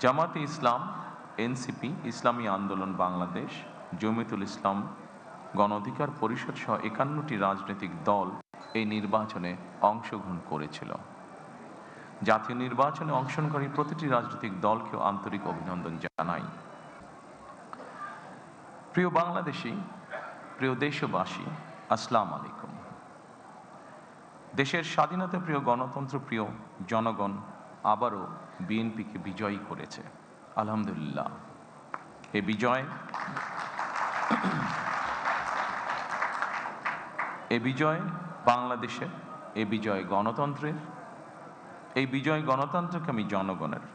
জামাতে ইসলাম, এনসিপি, ইসলামী আন্দোলন বাংলাদেশ, জমিয়তুল ইসলাম, গণ অধিকার পরিষদ সহ ৫১টি রাজনৈতিক দল এই নির্বাচনে অংশগ্রহণ করেছিল। জাতীয় নির্বাচনে অংশগ্রহণকারী প্রতিটি রাজনৈতিক দলকেও আন্তরিক অভিনন্দন জানাই। প্রিয় বাংলাদেশী, প্রিয় দেশবাসী, আসসালামু আলাইকুম। দেশের স্বাধীনতা প্রিয়, গণতন্ত্র প্রিয় জনগণ আবারও বিএনপিকে বিজয়ী করেছে, আলহামদুলিল্লাহ। এ বিজয় বাংলাদেশের, এ বিজয় গণতন্ত্রের, এই বিজয় গণতন্ত্রকামী জনগণের।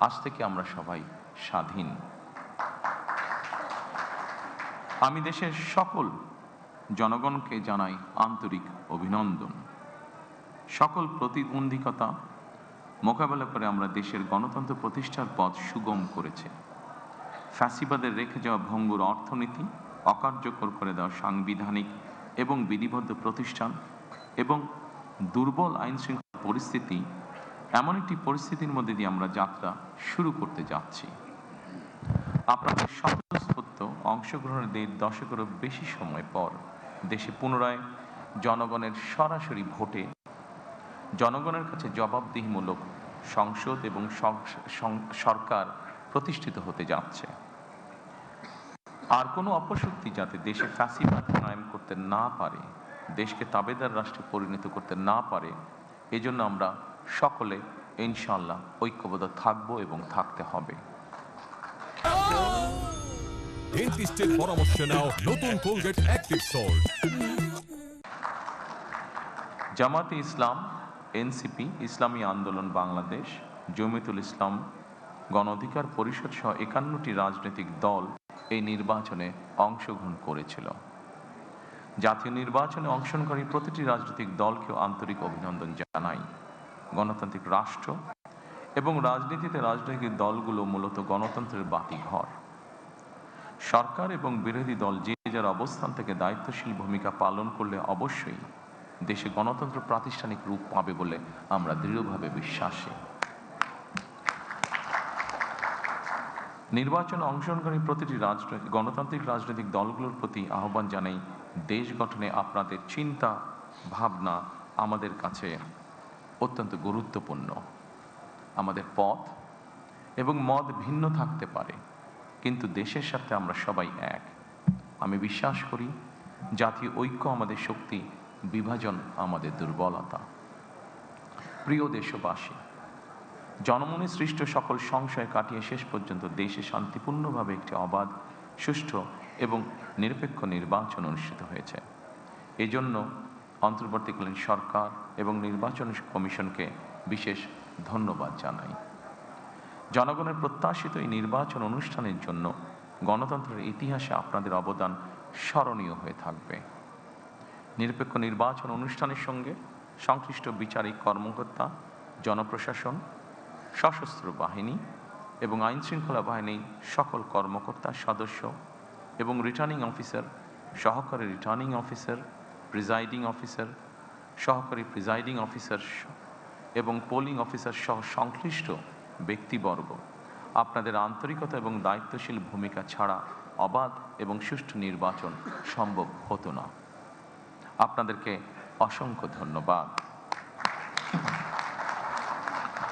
আজ থেকে আমরা সবাই স্বাধীন। আমি দেশের সকল জনগণকে জানাই আন্তরিক অভিনন্দন। সকল প্রতিবন্ধকতা মোকাবেলা করে আমরা দেশের গণতন্ত্র প্রতিষ্ঠার পথ সুগম করেছে। ফ্যাসিবাদের রেখে যাওয়া ভঙ্গুর অর্থনীতি, অকার্যকর করে দেওয়া সাংবিধানিক এবং বিধিবদ্ধ প্রতিষ্ঠান এবং দুর্বল আইনশৃঙ্খলা পরিস্থিতি, এমন একটি পরিস্থিতির মধ্যে দিয়ে আমরা যাত্রা শুরু করতে যাচ্ছি। আপনাদের স্বতঃস্ফূর্ত অংশগ্রহণের ১.৫ দশকেরও বেশি সময় পর দেশে পুনরায় জনগণের সরাসরি ভোটে জনগণের কাছে জবাবদিহিমূলক সংসদ এবং সরকার প্রতিষ্ঠিত হতে যাচ্ছে। আর কোনো অপশক্তি যাতে দেশে ফ্যাসিবাদ কায়েম করতে না পারে, দেশকে তাবেদার রাষ্ট্রে পরিণত করতে না পারে, এজন্য আমরা সকলে ইনশাআল্লাহ ঐক্যবদ্ধ থাকব এবং থাকতে হবে। ডেন্টিস্টের পরামর্শ নাও নতুন কোলগেট অ্যাক্টিভ সল্ট। জামাতে ইসলাম, এনসিপি, ইসলামী আন্দোলন বাংলাদেশ, জমিয়তুল ইসলাম, গণ অধিকার পরিষদ সহ ৫১টি রাজনৈতিক দল এই নির্বাচনে অংশগ্রহণ করেছিল। জাতীয় নির্বাচনে অংশগ্রহণকারী প্রতিটি রাজনৈতিক দলকেও আন্তরিক অভিনন্দন জানাই। গণতান্ত্রিক রাষ্ট্র এবং রাজনীতিতে রাজনৈতিক দলগুলো মূলত গণতন্ত্রের বাতিঘর। সরকার এবং বিরোধী দল যে যার অবস্থান থেকে দায়িত্বশীল ভূমিকা পালন করলে অবশ্যই দেশে গণতন্ত্র প্রাতিষ্ঠানিক রূপ পাবে বলে আমরা দৃঢ়ভাবে বিশ্বাসী। নির্বাচনে অংশগ্রহণকারী প্রতিটি গণতান্ত্রিক রাজনৈতিক দলগুলোর প্রতি আহ্বান জানাই, দেশ গঠনে আপনাদের চিন্তা ভাবনা আমাদের কাছে অত্যন্ত গুরুত্বপূর্ণ। আমাদের পথ এবং মত ভিন্ন থাকতে পারে, কিন্তু দেশের সাথে আমরা সবাই এক। আমি বিশ্বাস করি জাতীয় ঐক্য আমাদের শক্তি, বিভাজন আমাদের দুর্বলতা। প্রিয় দেশবাসী, জনমনে সৃষ্ট সকল সংশয় কাটিয়ে শেষ পর্যন্ত দেশে শান্তিপূর্ণভাবে একটি অবাধ, সুষ্ঠু এবং নিরপেক্ষ নির্বাচন অনুষ্ঠিত হয়েছে। এজন্য অন্তর্বর্তীকালীন সরকার এবং নির্বাচন কমিশনকে বিশেষ ধন্যবাদ জানাই। জনগণের প্রত্যাশিত এই নির্বাচন অনুষ্ঠানের জন্য গণতন্ত্রের ইতিহাসে আপনাদের অবদান স্মরণীয় হয়ে থাকবে। নিরপেক্ষ নির্বাচন অনুষ্ঠানের সঙ্গে সংশ্লিষ্ট বিচারিক কর্মকর্তা, জনপ্রশাসন, সশস্ত্র বাহিনী এবং আইনশৃঙ্খলা বাহিনীর সকল কর্মকর্তা, সদস্য এবং রিটার্নিং অফিসার, সহকারী রিটার্নিং অফিসার, প্রিজাইডিং অফিসার, সহকারী প্রিজাইডিং অফিসার এবং পোলিং অফিসার সহ সংশ্লিষ্ট ব্যক্তিবর্গ, আপনাদের আন্তরিকতা এবং দায়িত্বশীল ভূমিকা ছাড়া অবাধ এবং সুষ্ঠু নির্বাচন সম্ভব হতো না। আপনাদেরকে অসংখ্য ধন্যবাদ।